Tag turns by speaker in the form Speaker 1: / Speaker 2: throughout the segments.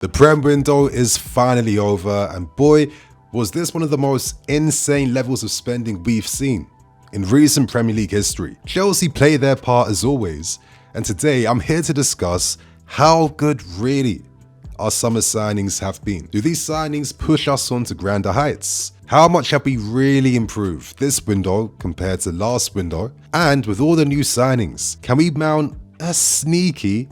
Speaker 1: The Prem window is finally over, and boy, was this one of the most insane levels of spending we've seen in recent Premier League history. Chelsea play their part as always, and today I'm here to discuss how good really our summer signings have been. Do these signings push us on to grander heights? How much have we really improved this window compared to last window? And with all the new signings, can we mount a sneaky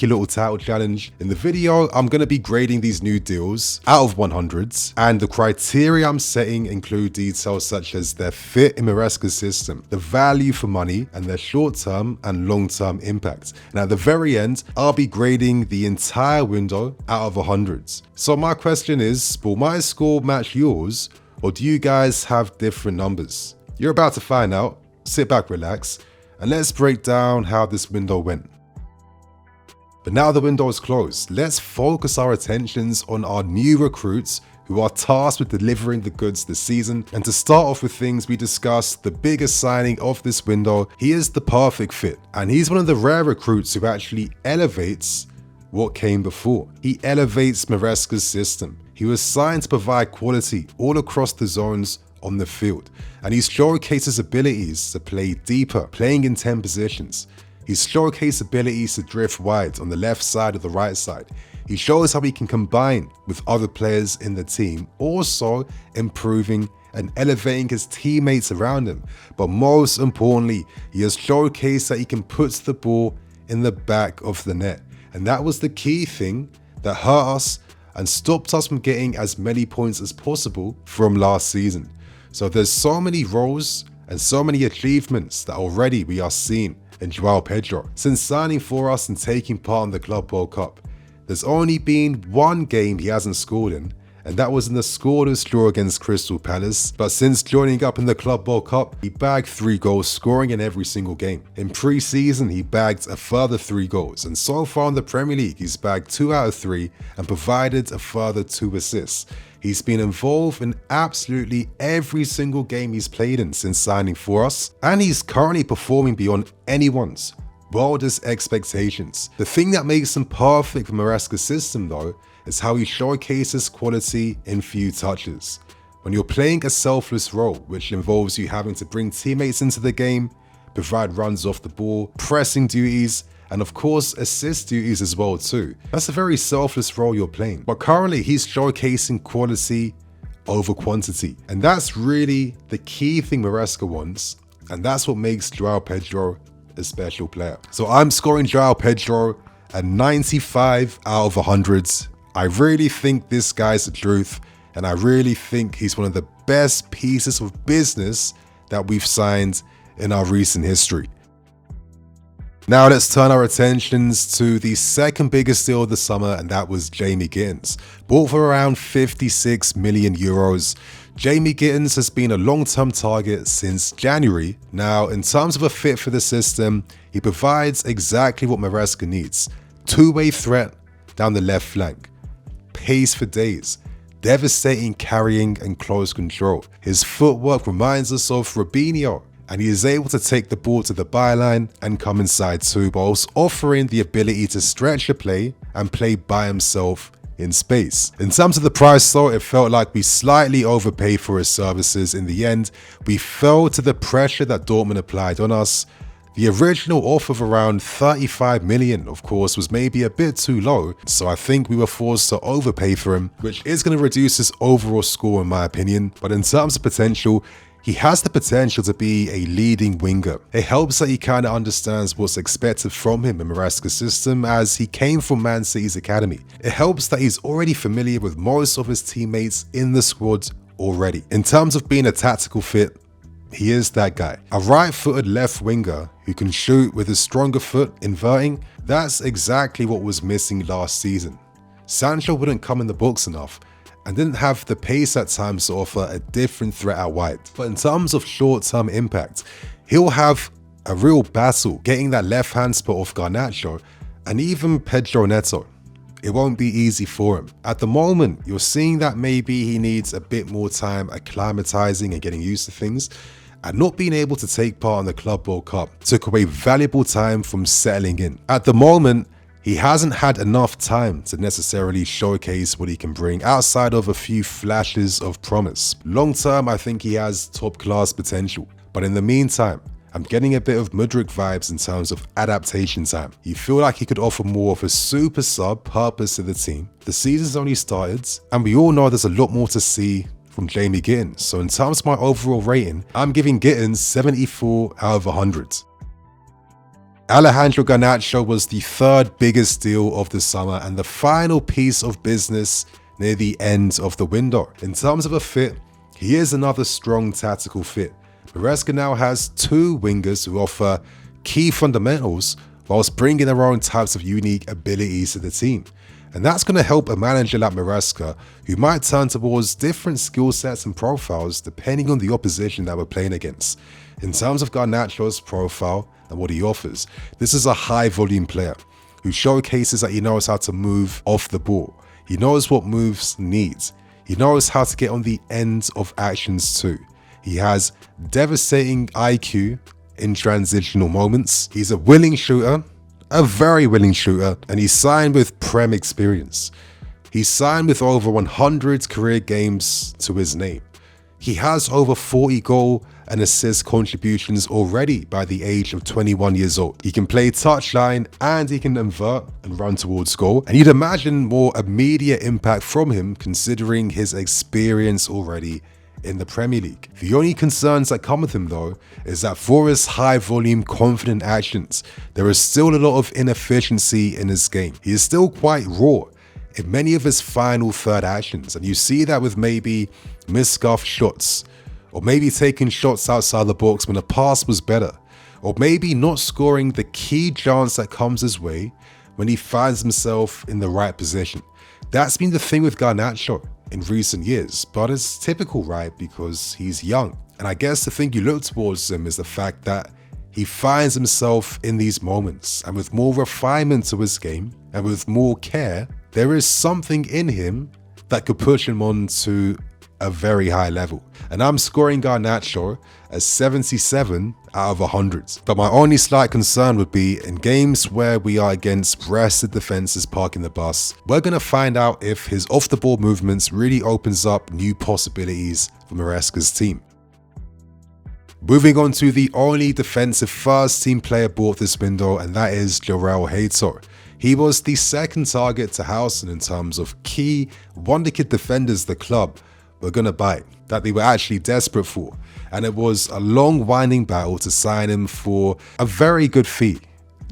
Speaker 1: little title challenge? In the video, I'm going to be grading these new deals out of 100s, and the criteria I'm setting include details such as their fit in Maresca's system, the value for money, and their short-term and long-term impact. And at the very end, I'll be grading the entire window out of 100s. So my question is, will my score match yours, or do you guys have different numbers? You're about to find out. Sit back, relax, and let's break down how this window went. But now the window is closed, let's focus our attentions on our new recruits who are tasked with delivering the goods this season. And to start off with things we discussed, the biggest signing of this window, he is the perfect fit. And he's one of the rare recruits who actually elevates what came before. He elevates Maresca's system. He was signed to provide quality all across the zones on the field. And he showcases abilities to play deeper, playing in 10 positions. He showcased abilities to drift wide on the left side or the right side. He shows how he can combine with other players in the team, also improving and elevating his teammates around him. But most importantly, he has showcased that he can put the ball in the back of the net. And that was the key thing that hurt us and stopped us from getting as many points as possible from last season. So there's so many roles and so many achievements that already we are seeing in João Pedro. Since signing for us and taking part in the Club World Cup, there's only been one game he hasn't scored in, and that was in the scoreless draw against Crystal Palace. But since joining up in the Club World Cup, he bagged 3 goals, scoring in every single game. In pre-season, he bagged a further 3 goals, and so far in the Premier League, he's bagged 2 out of 3 and provided a further 2 assists. He's been involved in absolutely every single game he's played in since signing for us, and he's currently performing beyond anyone's wildest expectations. The thing that makes him perfect for Maresca's system though, is how he showcases quality in few touches. When you're playing a selfless role, which involves you having to bring teammates into the game, provide runs off the ball, pressing duties, and of course assist duties as well too. That's a very selfless role you're playing. But currently he's showcasing quality over quantity. And that's really the key thing Maresca wants. And that's what makes João Pedro a special player. So I'm scoring João Pedro a 95 out of 100. I really think this guy's the truth. And I really think he's one of the best pieces of business that we've signed in our recent history. Now let's turn our attentions to the second biggest deal of the summer, and that was Jamie Gittens. Bought for around 56 million euros. Jamie Gittens has been a long-term target since January. Now, in terms of a fit for the system, he provides exactly what Maresca needs. Two-way threat down the left flank, pace for days, devastating carrying and close control. His footwork reminds us of Robinho, and he is able to take the ball to the byline and come inside too, whilst offering the ability to stretch a play and play by himself in space. In terms of the price though, it felt like we slightly overpaid for his services in the end. We fell to the pressure that Dortmund applied on us. The original offer of around 35 million, of course, was maybe a bit too low, so I think we were forced to overpay for him, which is going to reduce his overall score in my opinion. But in terms of potential, he has the potential to be a leading winger. It helps that he kind of understands what's expected from him in Maresca's system, as he came from Man City's academy. It helps that he's already familiar with most of his teammates in the squad already. In terms of being a tactical fit, he is that guy. A right-footed left winger who can shoot with his stronger foot inverting, that's exactly what was missing last season. Sancho wouldn't come in the books enough and didn't have the pace at times to offer a different threat out wide. But in terms of short-term impact, he'll have a real battle getting that left-hand spot off Garnacho and even Pedro Neto. It won't be easy for him. At the moment, you're seeing that maybe he needs a bit more time acclimatizing and getting used to things, and not being able to take part in the Club World Cup took away valuable time from settling in. At the moment, He hasn't had enough time to necessarily showcase what he can bring outside of a few flashes of promise. Long term, I think he has top class potential, but in the meantime, I'm getting a bit of Mudryk vibes in terms of adaptation time. You feel like he could offer more of a super sub purpose to the team. The season's only started, and we all know there's a lot more to see from Jamie Gittens. So in terms of my overall rating, I'm giving Gittens 74 out of 100. Alejandro Garnacho was the third biggest deal of the summer and the final piece of business near the end of the window. In terms of a fit, he is another strong tactical fit. Maresca now has two wingers who offer key fundamentals whilst bringing their own types of unique abilities to the team. And that's going to help a manager like Maresca, who might turn towards different skill sets and profiles depending on the opposition that we're playing against. In terms of Garnacho's profile and what he offers, this is a high volume player who showcases that he knows how to move off the ball. He knows what moves needs. He knows how to get on the end of actions too. He has devastating IQ in transitional moments. He's a willing shooter, a very willing shooter, and he's signed with Prem experience. He's signed with over 100 career games to his name. He has over 40 goal and assist contributions already by the age of 21 years old. He can play touchline and he can invert and run towards goal. And you'd imagine more immediate impact from him considering his experience already in the Premier League. The only concerns that come with him though is that for his high volume confident actions, there is still a lot of inefficiency in his game. He is still quite raw in many of his final third actions, and you see that with maybe misscuffed shots, or maybe taking shots outside the box when the pass was better, or maybe not scoring the key chance that comes his way when he finds himself in the right position. That's been the thing with Garnacho in recent years, but it's typical, right? Because he's young. And I guess the thing you look towards him is the fact that he finds himself in these moments, and with more refinement to his game and with more care, there is something in him that could push him on to a very high level. And I'm scoring Garnacho as 77 out of 100. But my only slight concern would be in games where we are against rested defenses parking the bus, we're going to find out if his off the ball movements really opens up new possibilities for Maresca's team. Moving on to the only defensive first team player bought this window, and that is Jorel Hater. He was the second target to Housen in terms of key wonderkid defenders the club were going to buy, that they were actually desperate for. And it was a long winding battle to sign him for a very good fee.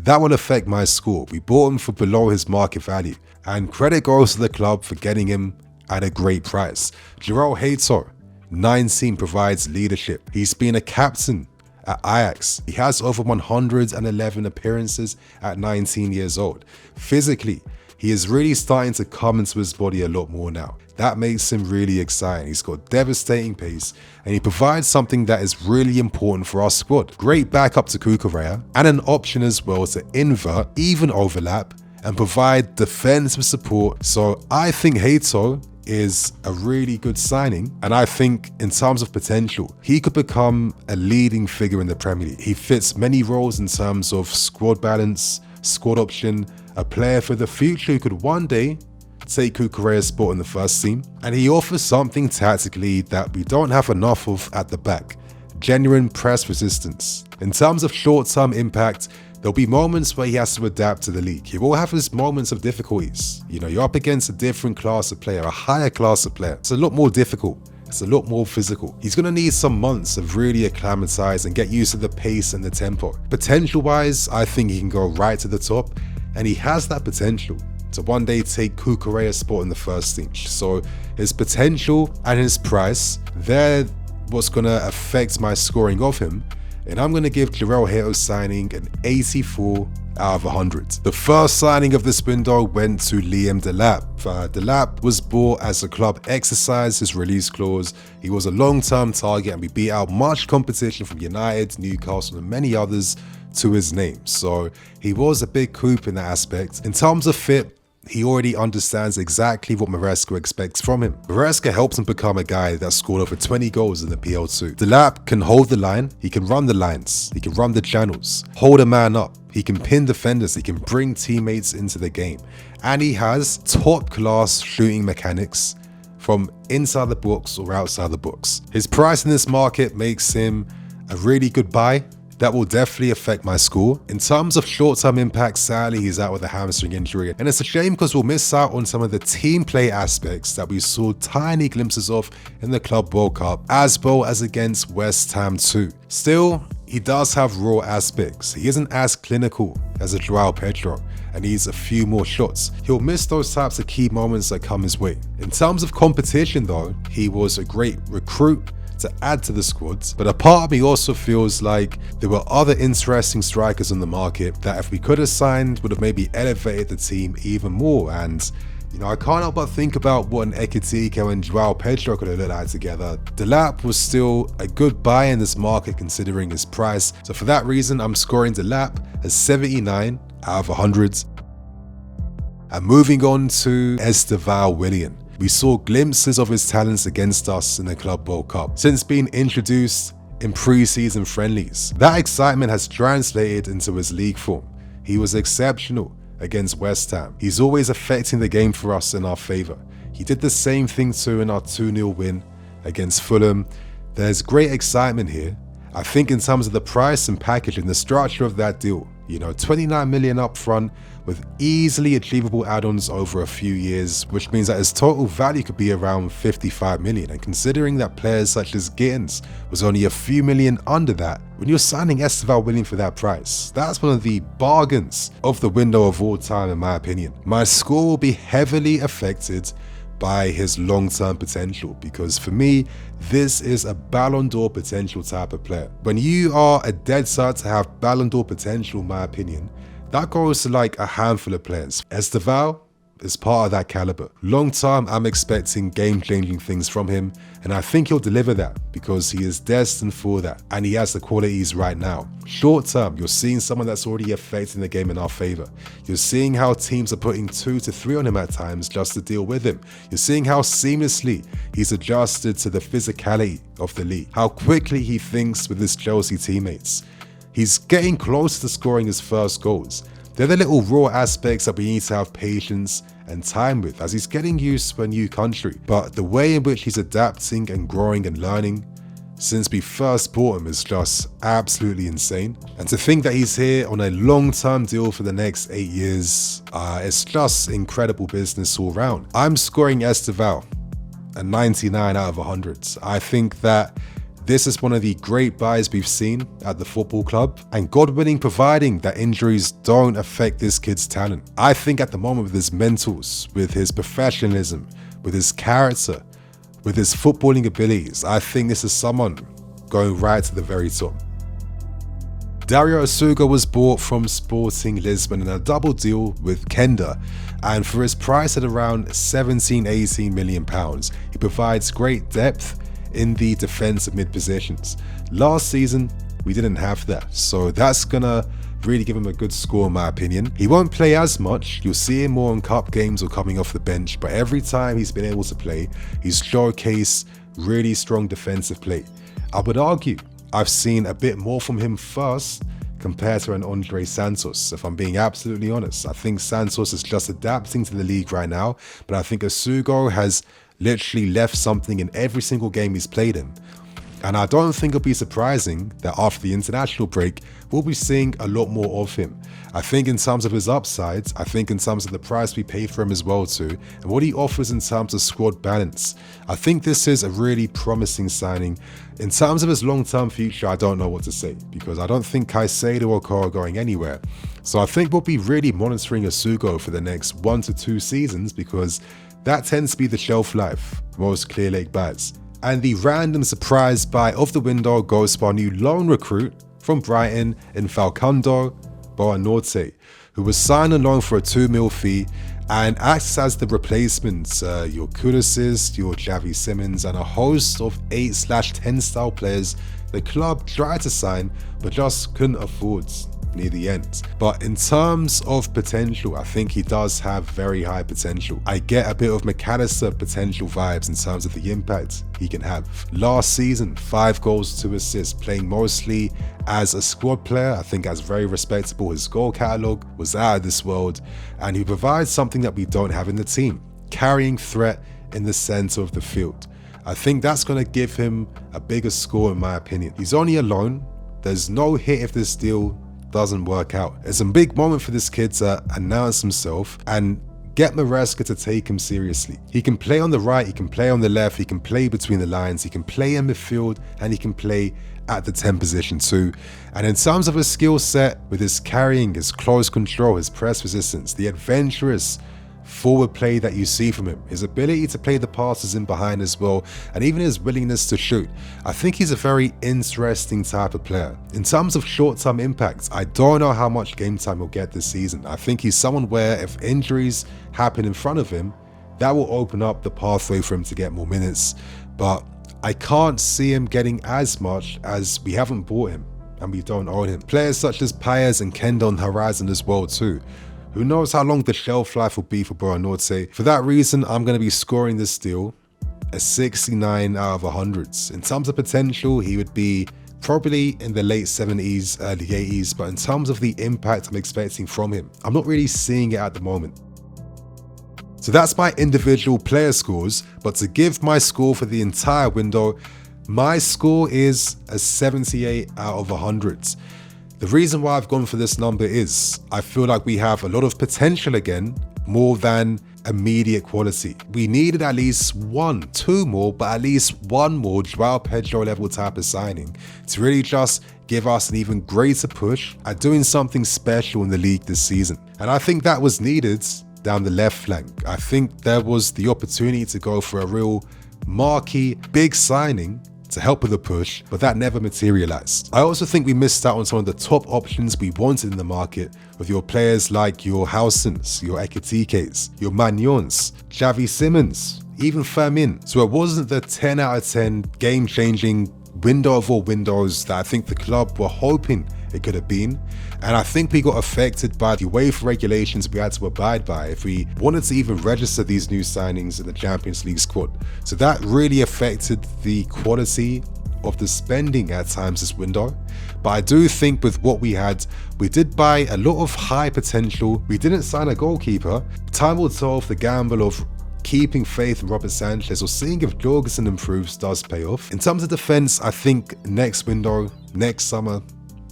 Speaker 1: That will affect my score. We bought him for below his market value, and credit goes to the club for getting him at a great price. Jorel Hater, 19, provides leadership. He's been a captain at Ajax. He has over 111 appearances at 19 years old. Physically, he is really starting to come into his body a lot more now. That makes him really exciting. He's got devastating pace, and he provides something that is really important for our squad. Great backup to Cucurella, and an option as well to invert, even overlap, and provide defensive support. So I think Hato is a really good signing, and I think in terms of potential, he could become a leading figure in the Premier League. He fits many roles in terms of squad balance, squad option, a player for the future who could one day take Cucurella's spot in the first team, and he offers something tactically that we don't have enough of at the back: genuine press resistance. In terms of short-term impact, there'll be moments where he has to adapt to the league. He will have his moments of difficulties. You know, you're up against a different class of player, a higher class of player. It's a lot more difficult. It's a lot more physical. He's going to need some months of really acclimatize and get used to the pace and the tempo. Potential-wise, I think he can go right to the top, and he has that potential to one day take Cucurella's spot in the first team. So his potential and his price, they're what's going to affect my scoring of him. And I'm going to give Jorel Hater signing an 84 out of 100. The first signing of this window went to Liam Delap. Delap was bought as the club exercised his release clause. He was a long-term target, and we beat out much competition from United, Newcastle, and many others to his name. So he was a big coup in that aspect. In terms of fit, he already understands exactly what Maresca expects from him. Maresca helps him become a guy that scored over 20 goals in the PL2. Delap can hold the line, he can run the lines, he can run the channels, hold a man up, he can pin defenders, he can bring teammates into the game, and he has top class shooting mechanics from inside the box or outside the box. His price in this market makes him a really good buy. That will definitely affect my score. In terms of short-term impact, sadly, he's out with a hamstring injury. And it's a shame because we'll miss out on some of the team play aspects that we saw tiny glimpses of in the Club World Cup, as well as against West Ham too. Still, he does have raw aspects. He isn't as clinical as a João Pedro and needs a few more shots. He'll miss those types of key moments that come his way. In terms of competition though, he was a great recruit to add to the squads, but a part of me also feels like there were other interesting strikers on the market that if we could have signed would have maybe elevated the team even more. And I can't help but think about what an Ekitike and João Pedro could have looked like together. Delap was still a good buy in this market considering his price, so for that reason I'm scoring Delap as 79 out of 100. And moving on to Estevão Willian. We saw glimpses of his talents against us in the Club World Cup since being introduced in pre-season friendlies. That excitement has translated into his league form. He was exceptional against West Ham. He's always affecting the game for us in our favour. He did the same thing too in our 2-0 win against Fulham. There's great excitement here. I think in terms of the price and packaging, the structure of that deal, 29 million up front with easily achievable add-ons over a few years, which means that his total value could be around 55 million. And considering that players such as Gittens was only a few million under that, when you're signing Estevão William for that price, that's one of the bargains of the window of all time in my opinion. My score will be heavily affected by his long-term potential, because for me, this is a Ballon d'Or potential type of player. When you are a dead cert to have Ballon d'Or potential, in my opinion, that goes to like a handful of players. Estevão is part of that caliber. Long term, I'm expecting game-changing things from him, and I think he'll deliver that because he is destined for that, and he has the qualities right now. Short term, you're seeing someone that's already affecting the game in our favor. You're seeing how teams are putting 2 to 3 on him at times just to deal with him. You're seeing how seamlessly he's adjusted to the physicality of the league, how quickly he thinks with his Chelsea teammates. He's getting close to scoring his first goals. They're the little raw aspects that we need to have patience and time with as he's getting used to a new country. But the way in which he's adapting and growing and learning since we first bought him is just absolutely insane. And to think that he's here on a long-term deal for the next 8 years, it's just incredible business all round. I'm scoring Estevão a 99 out of 100. I think that this is one of the great buys we've seen at the football club, and God willing, providing that injuries don't affect this kid's talent. I think at the moment with his mentals, with his professionalism, with his character, with his footballing abilities, I think this is someone going right to the very top. Dario Asugo was bought from Sporting Lisbon in a double deal with Kenda, and for his price at around 17-18 million pounds, he provides great depth in the defensive mid positions. Last season, we didn't have that, so that's gonna really give him a good score in my opinion. He won't play as much, you'll see him more in cup games or coming off the bench, but every time he's been able to play, he's showcased really strong defensive play. I would argue I've seen a bit more from him first compared to an Andre Santos, if I'm being absolutely honest. I think Santos is just adapting to the league right now, but I think Asugo has literally left something in every single game he's played in. And I don't think it'll be surprising that after the international break, we'll be seeing a lot more of him. I think in terms of his upsides, I think in terms of the price we pay for him as well too, and what he offers in terms of squad balance, I think this is a really promising signing. In terms of his long-term future, I don't know what to say, because I don't think Caicedo or Coro are going anywhere. So I think we'll be really monitoring Asugo for the next 1 to 2 seasons, because that tends to be the shelf life for most clear lake buys. And the random surprise buy of the window goes for our new loan recruit from Brighton in Facundo Buonanotte, who was signed on loan for a 2 mil fee and acts as the replacement your Kuduses, your Javi Simmons, and a host of 8/10 style players the club tried to sign but just couldn't afford. near the end. But in terms of potential, I think he does have very high potential. I get a bit of McAllister potential vibes in terms of the impact he can have. Last season, 5 goals, 2 assists, playing mostly as a squad player. I think that's very respectable. His goal catalogue was out of this world, and he provides something that we don't have in the team, carrying threat in the center of the field. I think that's going to give him a bigger score in my opinion. He's only a loan. There's no hit if this deal doesn't work out. It's a big moment for this kid to announce himself and get Maresca to take him seriously. He can play on the right, he can play on the left, he can play between the lines, he can play in midfield, and he can play at the 10 position too. And in terms of his skill set, with his carrying, his close control, his press resistance, the adventurous forward play that you see from him, his ability to play the passes in behind as well, and even his willingness to shoot, I think he's a very interesting type of player. In terms of short-term impact, I don't know how much game time he'll get this season. I think he's someone where if injuries happen in front of him, that will open up the pathway for him to get more minutes, but I can't see him getting as much as we haven't bought him and we don't own him. Players such as Paez and Kendo on the horizon as well too. Who knows how long the shelf life will be for Buonanotte. For that reason, I'm going to be scoring this deal a 69 out of 100s. In terms of potential, he would be probably in the late 70s, early 80s, but in terms of the impact I'm expecting from him, I'm not really seeing it at the moment. So that's my individual player scores, but to give my score for the entire window, my score is a 78 out of 100s. The reason why I've gone for this number is I feel like we have a lot of potential again, more than immediate quality. We needed at least 2 more, but at least 1 more João Pedro level type of signing to really just give us an even greater push at doing something special in the league this season. And I think that was needed down the left flank. I think there was the opportunity to go for a real marquee, big signing to help with the push, but that never materialized. I also think we missed out on some of the top options we wanted in the market with your players like your Housens, your Ekitikes, your Magnons, Xavi Simons, even Fermin. So it wasn't the 10 out of 10 game-changing window of all windows that I think the club were hoping it could have been. And I think we got affected by the UEFA regulations we had to abide by if we wanted to even register these new signings in the Champions League squad. So that really affected the quality of the spending at times this window. But I do think with what we had, we did buy a lot of high potential. We didn't sign a goalkeeper. Time will tell if the gamble of keeping faith in Robert Sanchez or seeing if Jorgensen improves does pay off. In terms of defense, I think next window, next summer,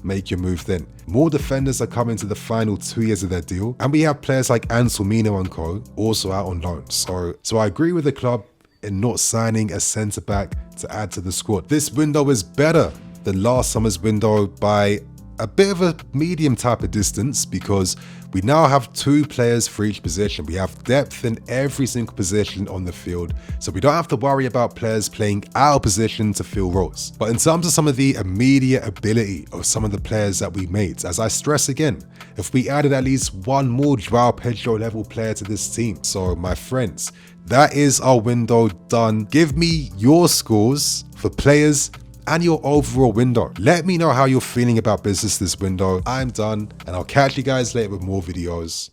Speaker 1: make your move then. More defenders are coming to the final 2 years of their deal, and we have players like Anselmino and co also out on loan. So I agree with the club in not signing a centre back to add to the squad. This window is better than last summer's window by a bit of a medium type of distance because we now have 2 players for each position. We have depth in every single position on the field, so we don't have to worry about players playing out of position to fill roles. But in terms of some of the immediate ability of some of the players that we made, as I stress again, if we added at least 1 more João Pedro level player to this team. So my friends, that is our window done. Give me your scores for players and your overall window. Let me know how you're feeling about business this window. I'm done, and I'll catch you guys later with more videos.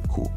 Speaker 1: Cool.